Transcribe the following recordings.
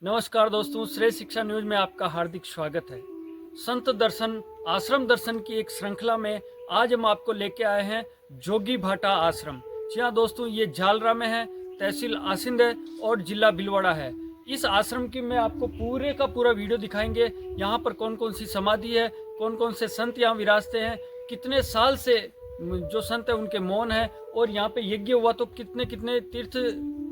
नमस्कार दोस्तों, श्रेय शिक्षा न्यूज में आपका हार्दिक स्वागत है। संत दर्शन आश्रम दर्शन की एक श्रृंखला में आज हम आपको लेके आए हैं जोगी भाटा आश्रम। जी हाँ दोस्तों, ये झालरा में है, तहसील आसिंद है और जिला भीलवाड़ा है। इस आश्रम की मैं आपको पूरे का पूरा वीडियो दिखाएंगे। यहाँ पर कौन कौन सी समाधि है, कौन कौन से संत यहाँ विराजते हैं, कितने साल से जो संत है उनके मौन है, और यहाँ पे यज्ञ हुआ तो कितने कितने तीर्थ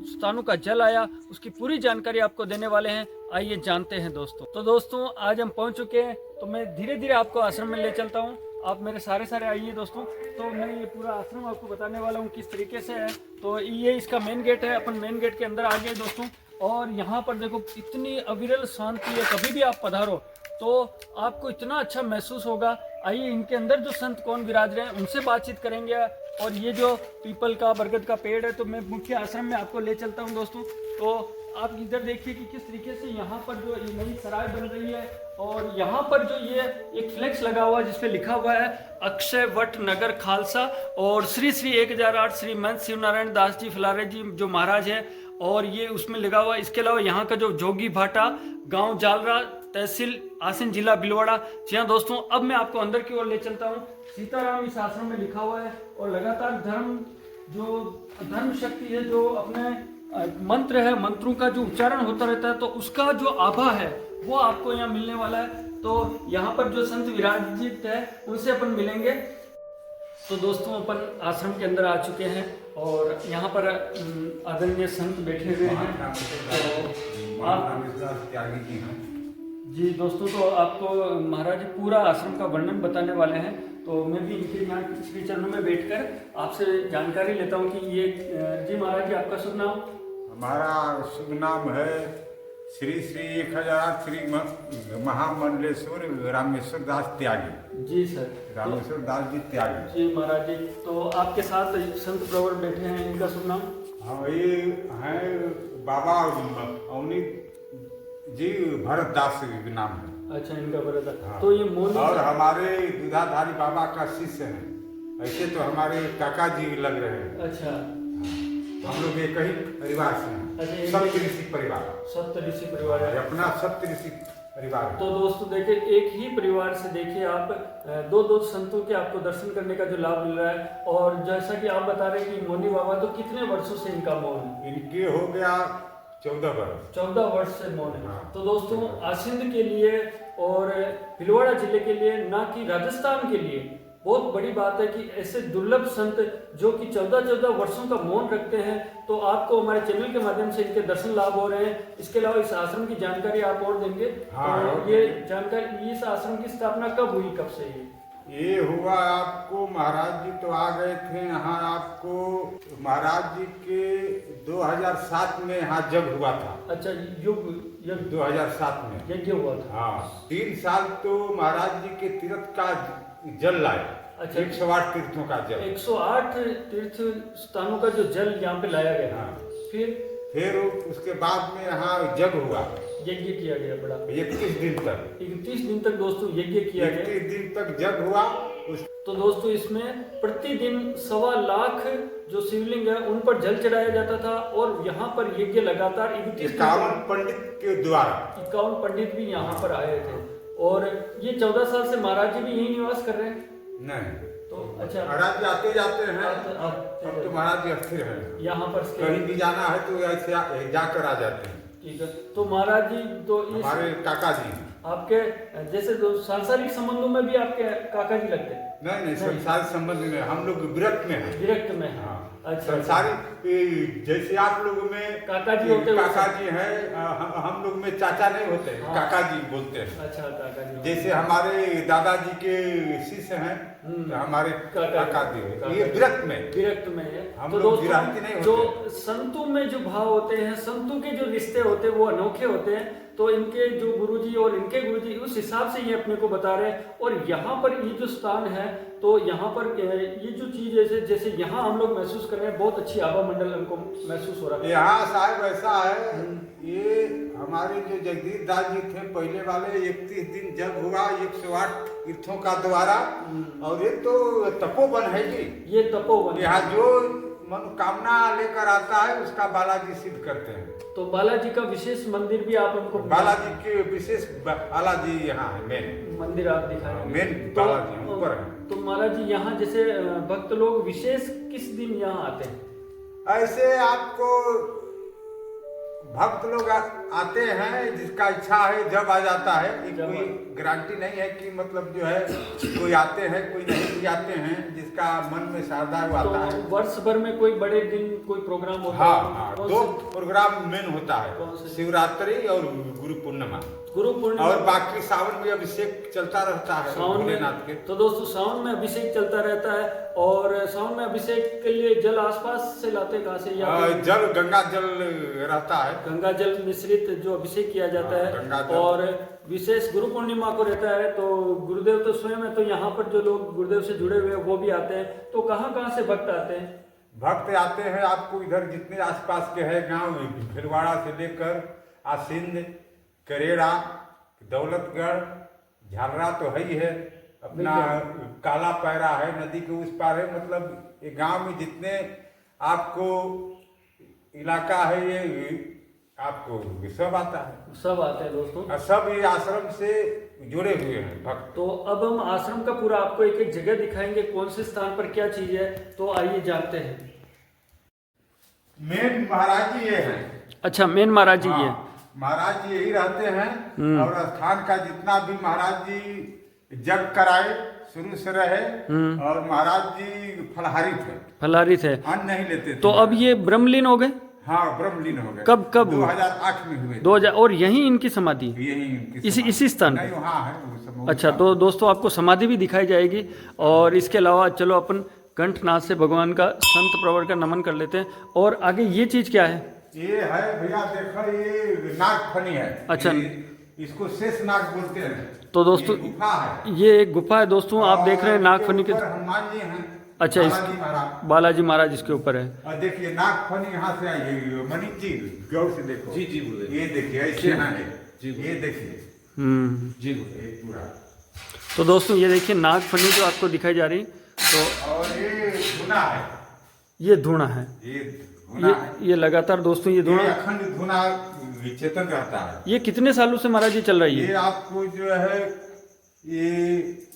स्थानों का जल आया, उसकी पूरी जानकारी आपको देने वाले हैं। आइए जानते हैं दोस्तों। तो दोस्तों आज हम पहुंच चुके हैं, तो मैं धीरे धीरे आपको आश्रम में ले चलता हूं। आप मेरे सारे आइए दोस्तों। तो मैं ये पूरा आश्रम आपको बताने वाला हूं किस तरीके से है। तो ये इसका मेन गेट है, अपन मेन गेट के अंदर आ गए दोस्तों। और यहाँ पर देखो इतनी अविरल शांति है, कभी भी आप पधारो तो आपको इतना अच्छा महसूस होगा। आइए इनके अंदर जो संत कौन विराज रहे हैं उनसे बातचीत करेंगे। और ये जो पीपल का बरगद का पेड़ है, तो मैं मुख्य आश्रम में आपको ले चलता हूँ दोस्तों। तो आप इधर देखिए कि किस तरीके से यहाँ पर जो ये नई सराय बन रही है, और यहाँ पर जो ये एक फ्लेक्स लगा हुआ है जिसपे लिखा हुआ है अक्षय वट नगर खालसा, और श्री श्री 1008 श्री महंत शिवनारायण दास जी फिलारे जी जो महाराज है, और ये उसमें लगा हुआ है। इसके अलावा यहाँ का जो जोगी भाटा, गांव जालरा, तहसील आसिन, जिला भीलवाड़ा। जी हाँ दोस्तों, अब मैं आपको अंदर की ओर ले चलता हूँ। सीताराम इस आश्रम में लिखा हुआ है, और लगातार धर्म शक्ति है, जो अपने मंत्र है, मंत्रों का जो उच्चारण होता रहता है, तो उसका जो आभा है वो आपको यहाँ मिलने वाला है। तो यहाँ पर जो संत विराजित है उनसे अपन मिलेंगे। तो दोस्तों अपन आश्रम के अंदर आ चुके हैं, और यहाँ पर आदरणीय संत बैठे हुए हैं। तो आप जी दोस्तों, तो आपको महाराज पूरा आश्रम का वर्णन बताने वाले हैं। तो मैं भी इनके यहाँ श्री चरणों में बैठकर आपसे जानकारी लेता हूँ कि ये जी महाराज जी, आपका शुभ नाम? हमारा शुभ नाम है श्री श्री 1008 श्री महामंडलेश्वर रामेश्वर दास त्यागी। जी सर, रामेश्वर दास जी त्यागी। जी महाराज जी, तो आपके साथ संत प्रवर बैठे हैं, इनका शुभ नाम? हाँ, ये हैं बाबा अवनी जी भरत दास नाम है। अच्छा, इनका भरत। हाँ। तो ये मोनी और हमारे दुधाधारी बाबा का शिष्य है। ऐसे तो हमारे काका जी लग रहे हैं। अच्छा, हम लोग एक ही परिवार से हैं। अच्छा, सप्तऋषि परिवार। सप्तऋषि परिवार है अपना सप्तऋषि परिवार। तो दोस्तों देखिए, एक ही परिवार से देखिए आप दो संतों के आपको दर्शन करने का जो लाभ मिल रहा है। और जैसा कि आप बता रहे हैं कि मोनी बाबा, तो कितने वर्षों से इनका मौन है? इनके हो गया 14 वर्ष। 14 वर्ष से मौन है। हाँ। तो दोस्तों आसिंद के लिए और भीलवाड़ा जिले के लिए, ना कि राजस्थान के लिए, बहुत बड़ी बात है कि ऐसे दुर्लभ संत जो कि 14 वर्षों का मौन रखते हैं। तो आपको हमारे चैनल के माध्यम से इनके दर्शन लाभ हो रहे हैं। इसके अलावा इस आश्रम की जानकारी आप और देंगे? हाँ, तो ये जानकारी, इस आश्रम की स्थापना कब हुई, कब से ये हुआ आपको, महाराज जी तो आ गए थे यहाँ। आपको महाराज जी के 2007 में यहाँ जग हुआ था। अच्छा, युग 2007 में यज्ञ हुआ था। हाँ, 3 साल तो महाराज जी के तीर्थ का जल लाए। अच्छा, 108 तीर्थों का जल। 108 तीर्थ स्थानों का जो जल यहाँ पे लाया गया। हाँ। फिर उसके बाद में यहाँ जग हुआ, यज्ञ किया गया बड़ा। 31 दिन तक। 31 दिन तक दोस्तों यज्ञ किया गया। 31 दिन तक जग हुआ। तो दोस्तों इसमें प्रतिदिन 1.25 लाख जो शिवलिंग है उन पर जल चढ़ाया जाता था, और यहाँ पर यज्ञ लगातार 51 पंडित के द्वारा। 51 पंडित भी यहाँ पर आए थे। और ये 14 साल से महाराज जी भी यही निवास कर रहे हैं? नहीं, तो अच्छा, महाराज जी आते जाते हैं। अब तो महाराज जी अस्थिर हैं। यहाँ पर कहीं भी जाना है तो ऐसे जाकर आ जाते हैं। ठीक है। तो महाराज जी तो हमारे काका जी आपके जैसे सांसारिक संबंधों में भी आपके काका जी लगते हैं? नहीं, संसारिक संबंध में हम लोग विरक्त में हैं। विरक्त में है। हाँ। अच्छा, संसारिक जैसे आप लोगों में काका जी होते हैं, काका जी हैं, हम लोग में चाचा नहीं होते हैं। हाँ। काका जी बोलते हैं। अच्छा, काका जी। जैसे हमारे दादाजी के शिष्य हैं, तो हमारे काका जी ये विरक्त में है। हम तो लोग विरक्ति नहीं होते। जो संतों में जो भाव होते हैं, संतों के जो रिश्ते होते हैं वो अनोखे होते हैं। तो इनके जो गुरुजी और इनके गुरुजी उस हिसाब से ये अपने को बता रहे हैं। और यहाँ पर ये जो स्थान है, तो यहाँ पर ये जो चीज जैसे यहाँ हम लोग महसूस कर रहे हैं, बहुत अच्छी आभा मंडल हमको महसूस हो रहा है। यहाँ साहब ऐसा है, ये हमारे जो जगदीश दास जी थे पहले वाले, 31 दिन जग हुआ 108 तीर्थों का द्वारा। और ये तो तपोवन है जी। ये तपोवन यहाँ जो मनोकामना लेकर आता है उसका बालाजी सिद्ध करते हैं। तो बालाजी का विशेष मंदिर भी आप हमको बालाजी के विशेष बालाजी यहाँ है मेन मंदिर आप दिखाएं। मेन बालाजी ऊपर है। तो महाराज जी यहाँ जैसे भक्त लोग विशेष किस दिन यहाँ आते हैं? ऐसे आपको भक्त लोग आते हैं जिसका इच्छा है जब आ जाता है, कोई गारंटी नहीं है कि मतलब जो है कोई आते हैं कोई नहीं भी आते हैं, जिसका मन में श्रद्धा है वो आता है। वर्ष भर में कोई बड़े दिन कोई प्रोग्राम होता है? हाँ, दो प्रोग्राम मेन होता है, शिवरात्रि और गुरु पूर्णिमा। गुरु पूर्णिमा और बाकी सावन में अभिषेक चलता रहता है भोलेनाथ के। तो दोस्तों सावन में अभिषेक चलता रहता है, और सावन में अभिषेक के लिए जल आसपास से लाते कहाँ से? या जल गंगा जल रहता है, गंगा जल मिश्रित जो अभिषेक किया जाता है। और विशेष गुरु पूर्णिमा को रहता है, तो गुरुदेव तो स्वयं है, तो यहाँ पर जो लोग गुरुदेव से जुड़े हुए हैं वो भी आते हैं। तो कहाँ कहाँ से भक्त आते हैं? भक्त आते हैं आपको इधर जितने आसपास के हैं गांव, भिलवाड़ा से लेकर आसिंद, करेड़ा, दौलतगढ़, झालरा तो है ही है, अपना काला पैरा है, नदी के उस पार है, मतलब ये गांव में जितने आपको इलाका है ये आपको सब आता है, सब आते हैं दोस्तों, और सब ये आश्रम से जुड़े हुए हैं भक्त। तो अब हम आश्रम का पूरा आपको एक एक जगह दिखाएंगे, कौन से स्थान पर क्या चीज है, तो आइए जानते हैं। मेन महाराज जी ये हैं। अच्छा, मेन महाराज जी ये महाराज जी यही रहते हैं, और स्थान का जितना भी महाराज जी जग कराए शुरू से रहे, और महाराज जी फलहारी थे, अन्न नहीं लेते थे। तो अब ये ब्रह्मलीन हो गए? हाँ, ब्रह्मलीन हो गए। कब 2008 में हुए। 2000, और यहीं इनकी समाधि? यही इसी स्थान नहीं, वहाँ है वो सब। अच्छा, तो दोस्तों आपको समाधि भी दिखाई जाएगी, और इसके अलावा चलो अपन कंठनाद से भगवान का संत प्रवर का नमन कर लेते हैं। और आगे ये चीज क्या है? ये है भैया देखो, ये नागफनी है। अच्छा, इसको शेष नाग बोलते हैं। तो दोस्तों गुफा है, ये एक गुफा है दोस्तों, आप देख रहे हैं नागफनी के। हनुमान जी हैं। अच्छा, बालाजी महाराज इसके ऊपर है। और देखिए नागफनी यहाँ से आई है, मणि जी गौर से देखो। जी जी बोले। ये देखिए ऐसे है जी, ये देखिए जी ये पूरा। तो दोस्तों ये देखिए नागफनी जो आपको दिखाई जा रही, तो और ये धुना है, ये धुना है, ये लगातार दोस्तों ये धुना अखंड धुना चेतन रहता है। ये कितने सालों से महाराज जी चल रही है? ये आपको जो है ये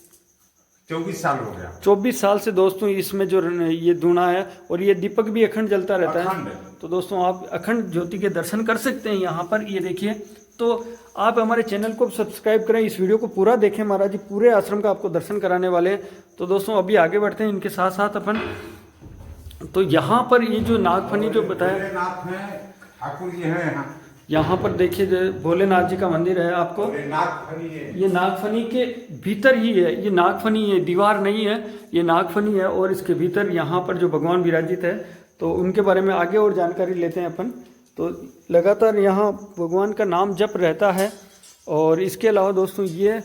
24 साल हो गया। 24 साल से दोस्तों इसमें जो ये धुना है, और ये दीपक भी अखंड जलता रहता है। तो दोस्तों आप अखंड ज्योति के दर्शन कर सकते हैं यहाँ पर, ये देखिए। तो आप हमारे चैनल को सब्सक्राइब करें, इस वीडियो को पूरा देखें, महाराज जी पूरे आश्रम का आपको दर्शन कराने वाले हैं। तो दोस्तों अभी आगे बढ़ते हैं इनके साथ साथ अपन। तो यहाँ पर ये जो नागफनी जो बताया, ठाकुर जी है यहाँ पर देखिए भोलेनाथ जी का मंदिर है आपको। ये नागफनी के भीतर ही है, ये नागफनी है, दीवार नहीं है, ये नागफनी है, और इसके भीतर यहाँ पर जो भगवान विराजित है, तो उनके बारे में आगे और जानकारी लेते हैं अपन। तो लगातार यहाँ भगवान का नाम जप रहता है। और इसके अलावा दोस्तों ये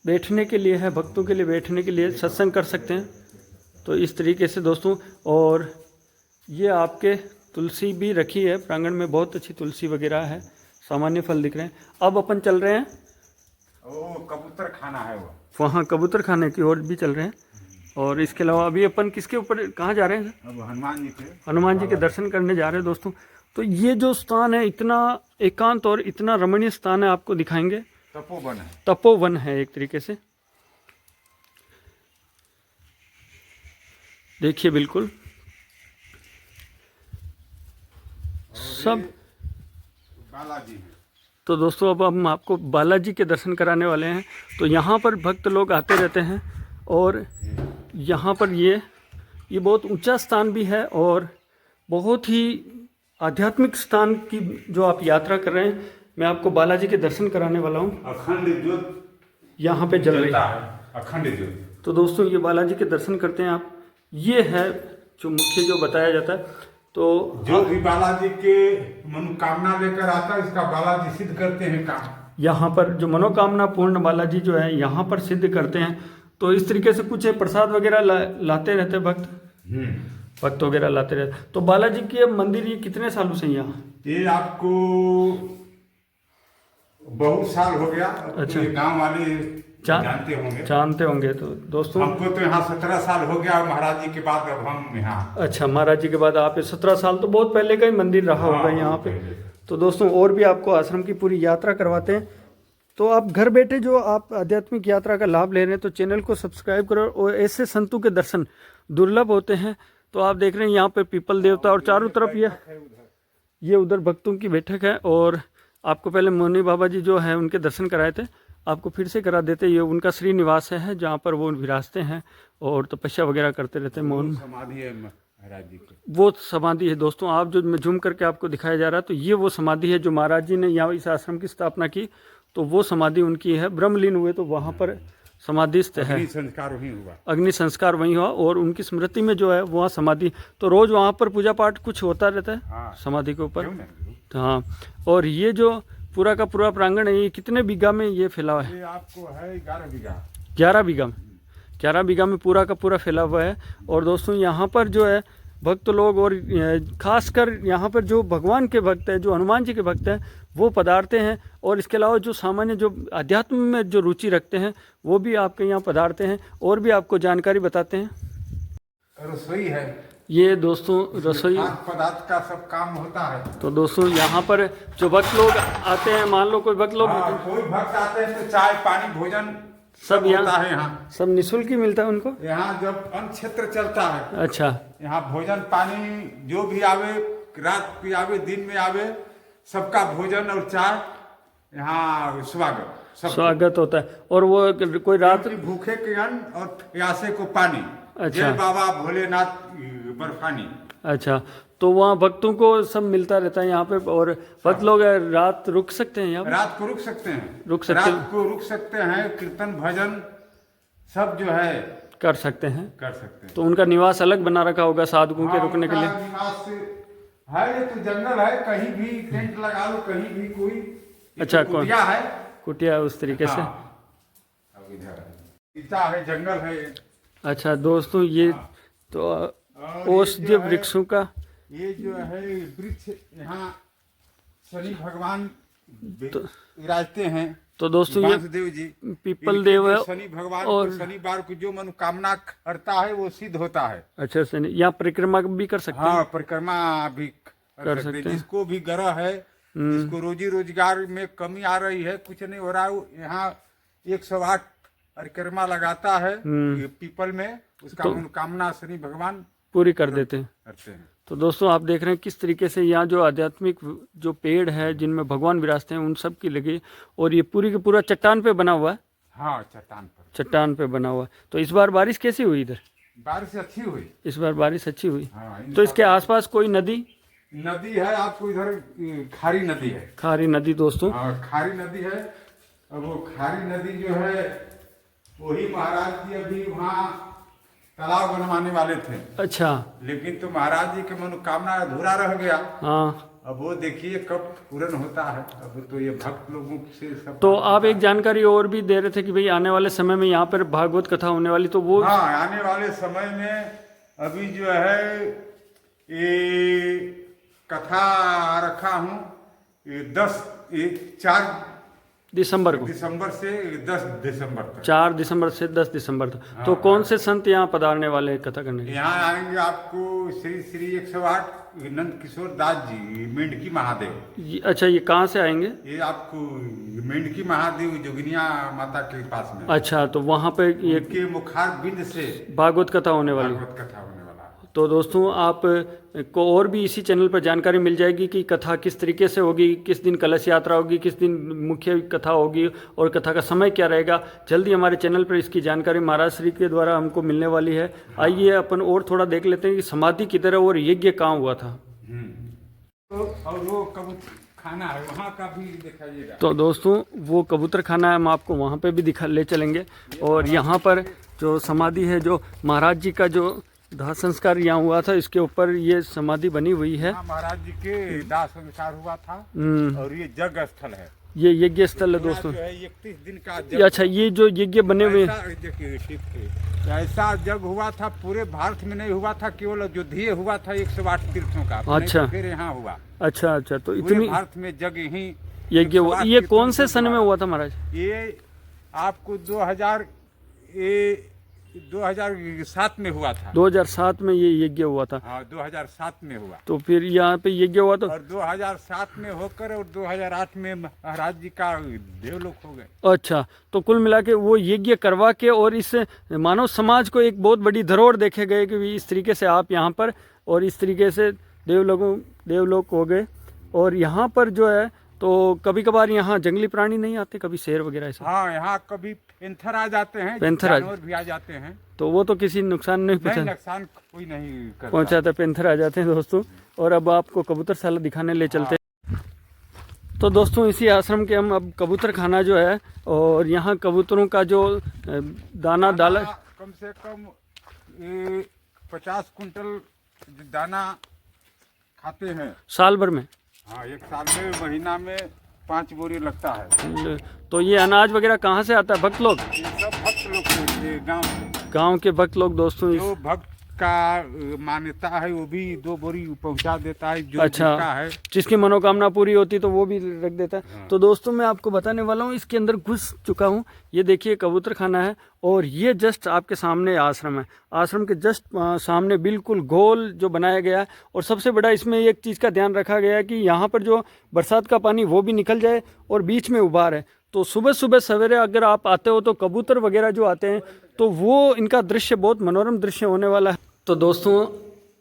बैठने के लिए है, भक्तों के लिए बैठने के लिए सत्संग कर सकते हैं। तो इस तरीके से दोस्तों, और ये आपके तुलसी भी रखी है प्रांगण में, बहुत अच्छी तुलसी वगैरह है, सामान्य फल दिख रहे हैं। अब अपन चल रहे हैं, कबूतर खाना है वो, वहाँ कबूतर खाने की ओर भी चल रहे हैं। और इसके अलावा अभी अपन किसके ऊपर कहाँ जा रहे हैं? अब हनुमान जी के दर्शन करने जा रहे हैं दोस्तों। तो ये जो स्थान है, इतना एकांत और इतना रमणीय स्थान है, आपको दिखाएंगे। तपोवन है एक तरीके से, देखिए बिल्कुल सब बालाजी। तो दोस्तों अब हम आपको बालाजी के दर्शन कराने वाले हैं। तो यहाँ पर भक्त लोग आते रहते हैं, और यहाँ पर ये बहुत ऊंचा स्थान भी है, और बहुत ही आध्यात्मिक स्थान की जो आप यात्रा कर रहे हैं। मैं आपको बालाजी के दर्शन कराने वाला हूँ। अखंड ज्योत यहाँ पे जल रही है, अखंड ज्योत। तो दोस्तों ये बालाजी के दर्शन करते हैं आप। ये है जो मुख्य जो बताया जाता है। तो जो भी बालाजी के मनोकामना लेकर आता है, इसका बालाजी सिद्ध करते हैं काम। यहाँ पर जो मनोकामना पूर्ण बालाजी जो है यहाँ पर सिद्ध करते हैं। तो इस तरीके से कुछ प्रसाद वगैरह लाते रहते भक्त वगैरह लाते रहते। तो बालाजी के मंदिर ये कितने सालों से यहाँ? ये आपको बहुत साल हो गया। अच्छा, गांव वाले जानते होंगे। तो दोस्तों हमको तो यहाँ 17 साल हो गया महाराज जी के बाद, अब हम यहाँ। अच्छा, महाराज जी के बाद आप 17 साल, तो बहुत पहले का ही मंदिर रहा होगा यहाँ पे। तो दोस्तों और भी आपको आश्रम की पूरी यात्रा करवाते हैं। तो आप घर बैठे जो आप आध्यात्मिक यात्रा का लाभ ले रहे हैं, तो चैनल को सब्सक्राइब करो। और ऐसे संतों के दर्शन दुर्लभ होते हैं। तो आप देख रहे हैं यहाँ पे पीपल देवता, और चारों तरफ ये उधर भक्तों की बैठक है। और आपको पहले मोनी बाबा जी जो है उनके दर्शन कराए थे, आपको फिर से करा देते। ये उनका श्री निवास है जहाँ पर वो विराजते हैं और तपस्या वगैरह करते रहते हैं। मौन समाधि है महाराज जी की, वो समाधि है दोस्तों। आप जो मैं जूम करके आपको दिखाया जा रहा है, तो ये वो समाधि है जो महाराज जी ने यहाँ इस आश्रम की स्थापना की। तो वो समाधि उनकी है, ब्रह्मलीन हुए तो वहाँ पर समाधिस्थ है। अग्नि संस्कार वहीं हुआ, अग्नि संस्कार वहीं हुआ, और उनकी स्मृति में जो है वहाँ समाधि। तो रोज वहाँ पर पूजा पाठ कुछ होता रहता है। हाँ। समाधि के ऊपर। क्यों नहीं? हाँ, और ये जो पूरा का पूरा प्रांगण है, ये कितने बीघा में ये फैला हुआ है? ये आपको है 11 बीघा। 11 बीघा में, 11 बीघा में पूरा का पूरा फैला हुआ है। और दोस्तों यहाँ पर जो है भक्त लोग, और खासकर यहाँ पर जो भगवान के भक्त हैं, जो हनुमान जी के भक्त हैं, वो पधारते हैं। और इसके अलावा जो सामान्य जो अध्यात्म में जो रुचि रखते हैं, वो भी आपके यहाँ पधारते हैं और भी आपको जानकारी बताते हैं। रसोई है ये दोस्तों रसोई खाद्य पदार्थ का सब काम होता है। तो दोस्तों यहाँ पर जो भक्त लोग आते हैं, मान लो कोई भक्त लोग कोई भक्त आते हैं तो चाय पानी भोजन सब होता है यहाँ। सब निःशुल्क ही मिलता है उनको। यहाँ जब अन्न क्षेत्र चलता है, अच्छा, यहाँ भोजन पानी जो भी आवे, रात भी आवे दिन में आवे, सबका भोजन और चाय यहाँ स्वागत होता है। और वो कोई रात भूखे के अन्न और प्यासे को पानी। अच्छा। जय बाबा भोलेनाथ बर्फानी। अच्छा, तो वहाँ भक्तों को सब मिलता रहता है यहाँ पे। और भक्त लोग रात रुक सकते हैं यहाँ पे? रात को रुक सकते हैं, रात को रुक सकते हैं। कीर्तन भजन सब जो है कर सकते हैं। तो उनका निवास अलग बना रखा होगा साधुओं के रुकने के लिए? निवास है, ये तो जंगल है, कहीं भी टेंट लगा लो, कहीं भी कोई। अच्छा, तो कुटिया है, कुटिया उस तरीके से। अब इधर है, जंगल है। अच्छा दोस्तों ये तो औषधीय वृक्षों का ये जो है वृक्ष, यहाँ शनि भगवान विराजते हैं। तो दोस्तों ये देव जी पीपल देव है, शनि भगवान और शनिवार को जो मनोकामना करता है वो सिद्ध होता है। अच्छा, शनि यहाँ परिक्रमा भी कर सकते हैं? हाँ, परिक्रमा भी कर सकते हैं। जिसको भी ग्रह है, जिसको रोजी रोजगार में कमी आ रही है, कुछ नहीं हो रहा है, यहाँ 108 परिक्रमा लगाता है पीपल में, उसका मनोकामना शनि भगवान पूरी कर देते हैं। करते हैं। तो दोस्तों आप देख रहे हैं किस तरीके से यहाँ जो आध्यात्मिक जो पेड़ है जिनमें भगवान विराजते हैं, उन सब की लगी। और ये पूरी के पूरा चट्टान पे बना हुआ है। हाँ, चट्टान पे बना हुआ है। तो इस बार बारिश कैसी हुई इधर? बारिश अच्छी हुई, इस बार बारिश अच्छी हुई। हाँ, तो इसके आसपास कोई नदी है आपको? इधर खारी नदी है। खारी नदी दोस्तों, खारी नदी है। अब वो खारी नदी जो है, वही महाराज जी अभी वहाँ तालाब बनवाने वाले थे। अच्छा, लेकिन तो महाराज जी के मनोकामना अधूरा रह गया। हाँ, अब वो देखिए कब पूर्ण होता है। अब तो ये भक्त लोगों से सब। तो आप एक जानकारी और भी दे रहे थे कि भाई आने वाले समय में यहाँ पर भागवत कथा होने वाली, तो वो हाँ, आने वाले समय में अभी जो है ये कथा रखा हूँ, 4 दिसंबर को, दिसंबर से 10 दिसंबर तक। 4 दिसंबर से 10 दिसंबर तक। हाँ, तो कौन से संत यहाँ पधारने वाले हैं कथा करने के? यहाँ आएंगे आपको श्री श्री 108 नंद किशोर दास जी, मेंढकी महादेव। अच्छा, ये कहाँ से आएंगे? ये आपको मेंढकी महादेव जोगिनिया माता के पास में। अच्छा, तो वहाँ पे ये के मुखार बिंद से भागवत कथा होने वाली। भागवत कथा होने वाला। तो दोस्तों आप को और भी इसी चैनल पर जानकारी मिल जाएगी कि कथा किस तरीके से होगी, किस दिन कलश यात्रा होगी, किस दिन मुख्य कथा होगी, और कथा का समय क्या रहेगा। जल्दी हमारे चैनल पर इसकी जानकारी महाराज श्री के द्वारा हमको मिलने वाली है। आइए अपन और थोड़ा देख लेते हैं कि समाधि किधर है और यज्ञ कहाँ हुआ था। तो और वो कबूतर खाना है, वहाँ का भी दिखाइएगा। तो दोस्तों वो कबूतर खाना है, हम आपको वहाँ पे भी ले चलेंगे। और यहाँ पर जो समाधि है, जो महाराज जी का जो दाह संस्कार यहाँ हुआ था, इसके ऊपर ये समाधि बनी हुई है। महाराज जी के दाह संस्कार हुआ था। और ये यज्ञ स्थल है, ये यज्ञ स्थल है दोस्तों। 31 दिन का। अच्छा, ये जो यज्ञ बने हुए ऐसा यज्ञ हुआ था, पूरे भारत में नहीं हुआ था, केवल अयोध्या हुआ था 108 तीर्थों का। अच्छा, फिर यहाँ हुआ। अच्छा, तो इतनी भारत में यज्ञ ही यज्ञ हुआ। ये कौन से सन में हुआ था महाराज? ये आपको 2007 में हुआ था। 2007 में ये यज्ञ हुआ था। हाँ 2007 में हुआ। तो फिर यहाँ पे यज्ञ हुआ तो और 2007 में होकर और 2008 में महाराज जी का देवलोक हो गए। अच्छा, तो कुल मिला के वो यज्ञ करवा के और इस मानव समाज को एक बहुत बड़ी धरोहर देखे गए कि इस तरीके से आप यहाँ पर और इस तरीके से देवलोक हो गए। और यहाँ पर जो है तो कभी कभार यहाँ जंगली प्राणी नहीं आते, कभी शेर वगैरह ऐसा? हाँ यहाँ कभी पेंथर आ जाते हैं, जानवर भी आ जाते हैं। तो वो तो किसी नुकसान नहीं नुकसान कोई नहीं करता। पहुँचाता, पेंथर आ जाते हैं दोस्तों। और अब आपको कबूतरशाला दिखाने ले चलते हैं। तो दोस्तों इसी आश्रम के हम अब कबूतर खाना जो है, और यहाँ कबूतरों का जो दाना डाला कम से कम 50 कुंटल दाना खाते हैं साल भर में। हाँ एक साल में महीना में 5 बोरी लगता है। तो ये अनाज वगैरह कहाँ से आता है? भक्त लोग, ये सब भक्त लोग से, गांव के भक्त लोग दोस्तों। जो भक्त का मान्यता है वो भी 2 बोरी पहुंचा देता है। जो अच्छा, है जिसकी मनोकामना पूरी होती तो वो भी रख देता है। हाँ। तो दोस्तों मैं आपको बताने वाला हूँ, इसके अंदर घुस चुका हूँ। ये देखिए कबूतर खाना है, और ये जस्ट आपके सामने आश्रम है। आश्रम के जस्ट सामने बिल्कुल गोल जो बनाया गया है। और सबसे बड़ा इसमें एक चीज़ का ध्यान रखा गया है कि यहाँ पर जो बरसात का पानी वो भी निकल जाए, और बीच में उभार है। तो सुबह सुबह सवेरे अगर आप आते हो तो कबूतर वगैरह जो आते हैं तो वो इनका दृश्य बहुत मनोरम दृश्य होने वाला है। तो दोस्तों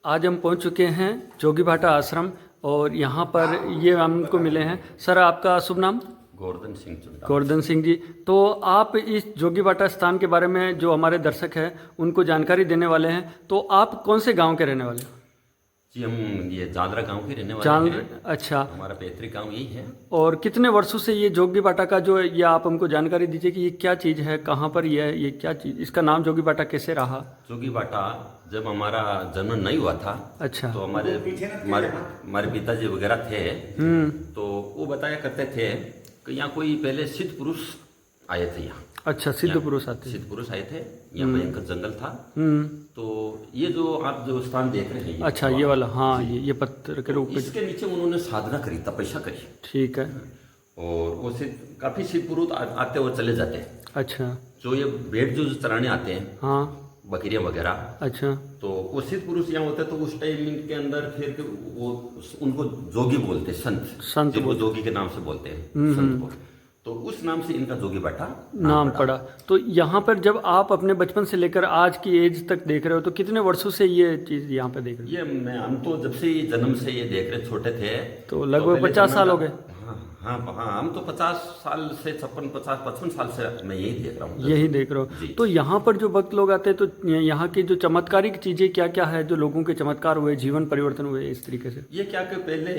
आज हम पहुंच चुके हैं जोगी भाटा आश्रम, और यहाँ पर ये हमको मिले हैं। सर आपका शुभ नाम? गोवर्धन सिंह चुंडा। गोवर्धन सिंह जी, तो आप इस जोगी भाटा स्थान के बारे में जो हमारे दर्शक हैं उनको जानकारी देने वाले हैं। तो आप कौन से गांव के रहने वाले हो? जी हम ये जांदरा गांव के रहने वाले हैं। अच्छा, हमारा पैतृक गांव यही है। और कितने वर्षों से ये जोगी भाटा का जो ये आप हमको जानकारी दीजिए कि ये क्या चीज़ है, कहाँ पर ये क्या चीज़, इसका नाम जोगी भाटा कैसे रहा? जोगी भाटा जब हमारा जन्म नहीं हुआ था, अच्छा, तो हमारे पिताजी वगैरह थे, तो वो बताया करते थे कि यहाँ कोई पहले सिद्ध पुरुष आए थे। यहाँ अच्छा, सिद्ध पुरुष आते, सिद्ध पुरुष आए थे। यहाँ भयंकर जंगल था। तो ये जो आप जो स्थान देख रहे हैं, अच्छा ये वाला, हाँ ये पत्थर के रूप में, इसके नीचे उन्होंने साधना करी, तपस्या करी। ठीक है। और वो काफी सिद्ध पुरुष आते और चले जाते हैं। अच्छा, जो ये भेड़ जो चराने आते हैं, हाँ बकरियां वगैरह, अच्छा, तो वो सिद्ध पुरुष यहाँ होते तो उस टाइम के अंदर फिर वो उनको जोगी बोलते, संत जिनको जोगी के नाम से बोलते हैं संत को। तो उस नाम से इनका जोगी भाटा नाम पड़ा। तो यहाँ पर जब आप अपने बचपन से लेकर आज की एज तक देख रहे हो तो कितने वर्षों से ये चीज यहाँ पे देख रहे हो? ये हम तो जब से ये जन्म से ये देख रहे, छोटे थे तो लगभग 50 साल हो गए। हाँ, हम तो 50 साल से 55 साल से मैं यही देख रहा हूँ। यही देख रहा हूँ। तो यहाँ पर जो भक्त लोग आते हैं तो यहाँ की जो चमत्कारिक चीजें क्या क्या है, जो लोगों के चमत्कार हुए, जीवन परिवर्तन हुए इस तरीके से? ये क्या कि पहले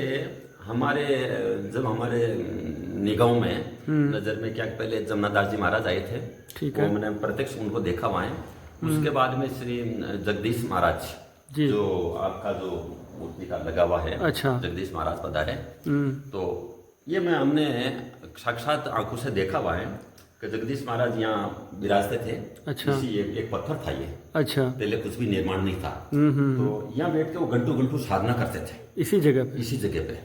जब हमारे निगाहों में नजर में क्या, पहले जमुनादास जी महाराज आए थे। ठीक है। मैंने प्रत्यक्ष उनको देखा वहाँ। उसके बाद में श्री जगदीश महाराज जी, जो आपका जो मूर्ति का लगा हुआ है, अच्छा, जगदीश महाराज पधारे। तो ये हमने साक्षात आंखों से देखा हुआ है कि जगदीश महाराज यहाँ विराजते थे। अच्छा, इसी एक पत्थर था ये। अच्छा, पहले कुछ भी निर्माण नहीं था। तो यहाँ बैठ के वो घंटों साधना करते थे इसी जगह पे।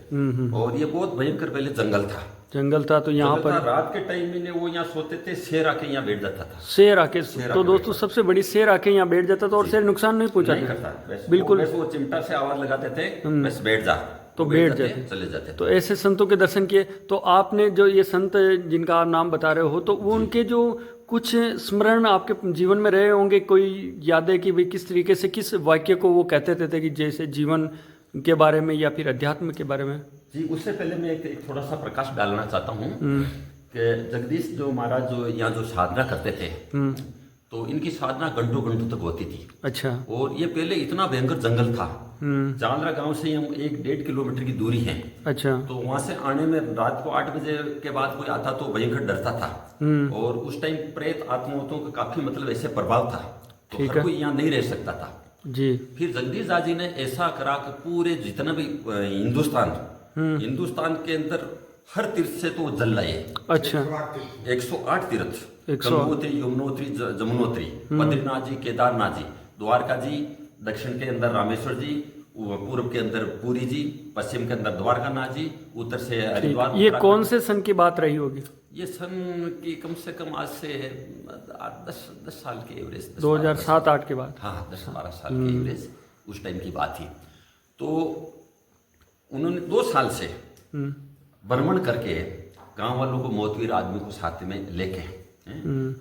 और ये बहुत भयंकर पहले जंगल था। तो यहाँ पर रात के टाइम में वो यहाँ सोते थे, शेर आके यहाँ बैठ जाता था। शेर आके तो दोस्तों सबसे बड़ी शेर आके यहाँ बैठ जाता था, और शेर नुकसान नहीं पहुंचाता, बिल्कुल। वो चिमटा से आवाज लगाते थे, बस बैठ जा, तो बैठ जाते, चले जाते। तो ऐसे संतों के दर्शन किए। तो आपने जो ये संत जिनका आप नाम बता रहे हो, तो वो उनके जो कुछ स्मरण आपके जीवन में रहे होंगे, कोई यादें कि भाई किस तरीके से किस वाक्य को वो कहते थे कि जैसे जीवन के बारे में या फिर अध्यात्म के बारे में? जी, उससे पहले मैं एक थोड़ा सा प्रकाश डालना चाहता हूँ कि जगदीश जो महाराज जो यहाँ जो साधना करते थे, तो इनकी साधना घंटों तक होती थी। अच्छा, और ये पहले इतना भयंकर जंगल था। जांदरा गांव से हम 1-1.5 किलोमीटर की दूरी है। अच्छा, तो वहां से आने में रात को 8 बजे के बाद कोई आता तो भयंकर डरता था। और उस टाइम प्रेत आत्माओं का काफी मतलब ऐसे प्रभाव था, तो हर कोई यहाँ नहीं रह सकता था जी। फिर जगदीश दास जी ने ऐसा करा कि पूरे जितना भी हिंदुस्तान के अंदर हर तीर्थ से तो जल लाए। अच्छा, 108 तीर्थ, गंगोत्री, यमुनोत्री, जमुनोत्री, बद्रीनाथ जी, केदारनाथ जी, द्वारका जी, दक्षिण के अंदर रामेश्वर जी, पूर्व के अंदर पुरी जी, पश्चिम के अंदर द्वारकानाथ जी, उत्तर से हरिद्वार। ये कौन से सन की बात रही होगी? ये सन की कम से कम आज से 10 साल के एवरेज 2007-8 के बाद। हाँ 10-12 साल की एवरेज उस टाइम की बात थी। तो उन्होंने 2 साल से भ्रमण करके गांव वालों को, मोतवीर आदमी को साथ में लेके,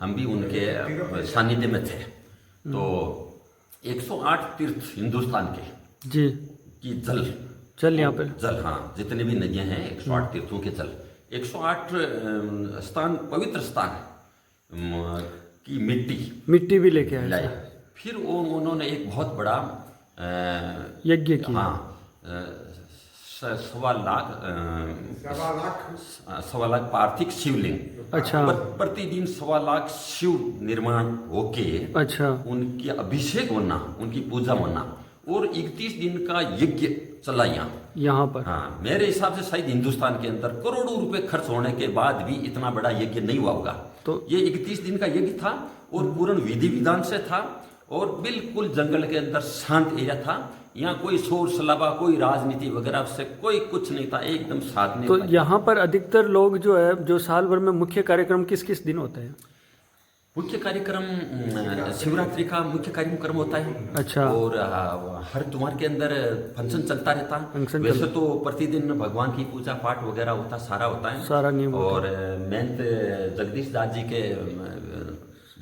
हम भी उनके सानिध्य में थे। तो 108 तीर्थ हिंदुस्तान के जी की चल यहाँ पे जल, हाँ जितने भी नदियां हैं 108 तीर्थों के जल, 108 स्थान, पवित्र स्थान की मिट्टी भी लेके आए। लाए। फिर उन्होंने एक बहुत बड़ा यज्ञ किया। हाँ 1.25 लाख पार्थिव शिवलिंग। अच्छा। प्रतिदिन 1.25 लाख शिव निर्माण होके, अच्छा, उनकी अभिषेक होना, उनकी पूजा होना, और 31 दिन का यज्ञ चला यहाँ पर। हाँ मेरे हिसाब से शायद हिंदुस्तान के अंदर करोड़ों रुपए खर्च होने के बाद भी इतना बड़ा यज्ञ नहीं हुआ होगा। तो ये 31 दिन का यज्ञ था और पूर्ण विधि विधान से था, और बिल्कुल जंगल के अंदर शांत एरिया था। यहाँ कोई शोर शराबा, कोई राजनीति वगैरह से कोई कुछ नहीं था, एकदम साथ में। तो यहाँ पर अधिकतर लोग जो है, जो साल भर में मुख्य कार्यक्रम किस किस दिन होते हैं? मुख्य कार्यक्रम शिवरात्रि का मुख्य कार्यक्रम होता है। अच्छा। और हर त्योहार के अंदर फंक्शन चलता रहता है। वैसे तो प्रतिदिन भगवान की पूजा पाठ वगैरह होता, सारा होता है, सारा नियम। और मेन जगदीश दास जी के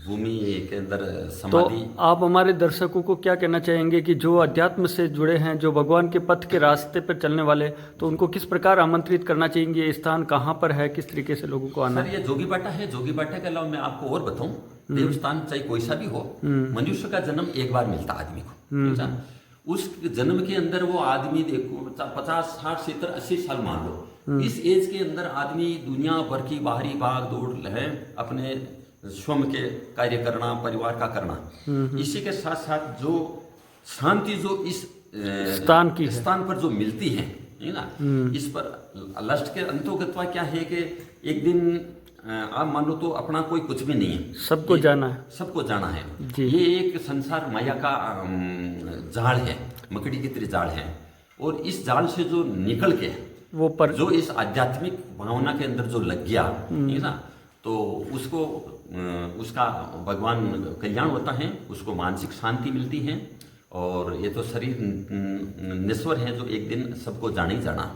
भूमि के अंदर समाधि। तो आप हमारे दर्शकों को क्या कहना चाहेंगे कि जो अध्यात्म से जुड़े हैं, जो भगवान के पथ के रास्ते पर चलने वाले, तो उनको किस प्रकार आमंत्रित करना चाहिए? ये स्थान कहाँ पर है, किस तरीके से लोगों को आना है? ये जोगी बाटा है। जोगी बाटा के अलावा मैं आपको और बताऊं, देवस्थान चाहे कोई सा भी हो, मनुष्य का जन्म एक बार मिलता आदमी को। उस जन्म के अंदर वो आदमी देखो 50, 60, 70, 80 साल मान लो, इस एज के अंदर आदमी दुनिया भर की बाहरी भाग दौड़ है, अपने स्वयं के कार्य करना, परिवार का करना, इसी के साथ साथ जो शांति जो इस स्थान पर जो मिलती है ना, इस पर लास्ट के अंतोगत क्या है कि एक दिन आप मान लो तो अपना कोई कुछ भी नहीं है, सबको जाना है, सबको जाना है। ये एक संसार माया का जाल है, मकड़ी की तरह जाल है, और इस जाल से जो निकल के वो पर जो इस आध्यात्मिक भावना के अंदर जो लग गया है ना, तो उसको उसका भगवान कल्याण होता है, उसको मानसिक शांति मिलती है, और ये तो शरीर नश्वर है जो एक दिन सबको जाना ही जाना।